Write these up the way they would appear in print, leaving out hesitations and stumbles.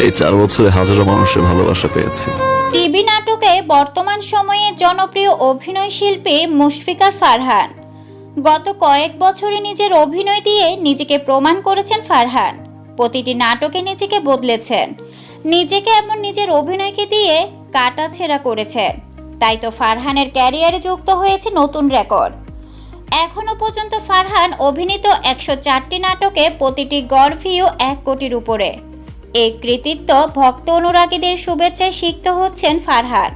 এই 4 বছরে হাজারো মানুষের ভালোবাসা পেয়েছি। টিভি নাটকে বর্তমান সময়ে জনপ্রিয় অভিনয় শিল্পী মুশফিকা ফারহান। গত কয়েক বছরে নিজের অভিনয় দিয়ে নিজেকে প্রমাণ করেছেন ফারহান। প্রতিটি নাটকে নিজেকে বদলেছেন, নিজেকে এমন নিজের অভিনয়কে দিয়ে কাটাছেঁড়া করেছেন। তাই তো ফারহানের ক্যারিয়ারে যুক্ত হয়েছে নতুন রেকর্ড। এখনো পর্যন্ত ফারহান অভিনীত 104টি নাটকে প্রতিটি গড় ভিউ 1 কোটির উপরে। এই কৃতিত্ব ভক্ত অনুরাগীদের শুভেচ্ছায় সিক্ত হচ্ছেন ফারহান।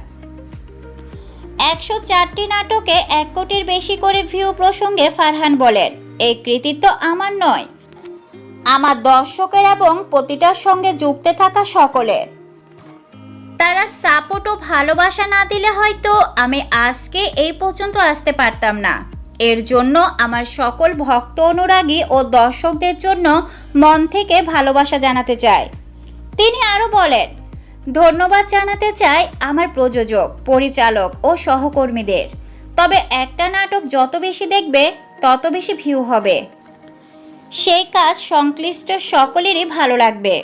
104টি নাটকে 1 কোটির বেশি করে ভিউ প্রসঙ্গে ফারহান বলেন, এই কৃতিত্ব আমার নয়, আমার দর্শকের এবং প্রতিটার সঙ্গে যুক্ত থাকা সকলের। তারা সাপোর্ট ও ভালোবাসা না দিলে হয়তো আমি আজকে এই পর্যন্ত আসতে পারতাম না। এর জন্য আমার সকল ভক্ত অনুরাগী ও দর্শকদের জন্য মন থেকে ভালোবাসা জানাতে চাই। তিনি আরও বলেন, ধন্যবাদ জানাতে চাই আমার প্রযোজক, পরিচালক ও সহকর্মীদের। তবে একটা নাটক যত বেশি দেখবে তত বেশি ভিউ হবে। সেই কাজ সংশ্লিষ্ট সকলেরই ভালো লাগবে,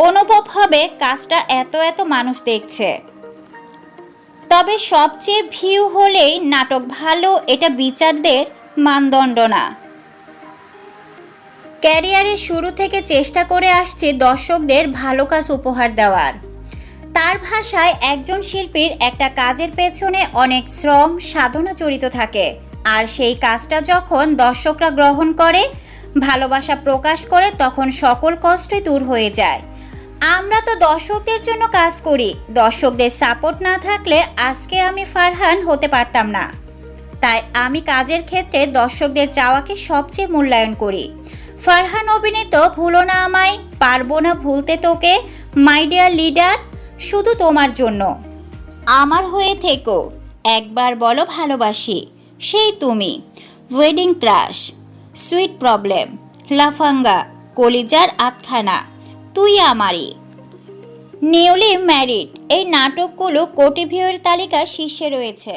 অনুভব হবে কাজটা এত মানুষ দেখছে। তবে সবচেয়ে ভিউ হলেই নাটক ভালো, এটা বিচারদের মানদণ্ড না। ক্যারিয়ারের শুরু থেকে চেষ্টা করে আসছে দর্শকদের ভালো কাজ উপহার দেওয়ার। তার ভাষায় একজন শিল্পীর একটা কাজের পেছনে অনেক শ্রম সাধনা জড়িত থাকে, আর সেই কাজটা যখন দর্শকরা গ্রহণ করে, ভালোবাসা প্রকাশ করে, তখন সকল কষ্টই দূর হয়ে যায়। আমরা তো দর্শকদের জন্য কাজ করি, দর্শকদের সাপোর্ট না থাকলে আজকে আমি ফারহান হতে পারতাম না। তাই আমি কাজের ক্ষেত্রে দর্শকদের চাওয়াকে সবচেয়ে মূল্যায়ন করি। ফারহান অভিনীত ভুলো না আমায়, পারবো না ভুলতে তোকে, মাই ডিয়ার লিডার, শুধু তোমার জন্য, আমার হয়ে থেকো, একবার বলো ভালোবাসি, সেই তুমি, ওয়েডিং ক্রাশ, সুইট প্রবলেম, লাফাঙ্গা, কলিজার আতখানা, তুই আমারই, নিউলি ম্যারিড, এই নাটকগুলো কোটি ভিউয়ের তালিকায় শীর্ষে রয়েছে।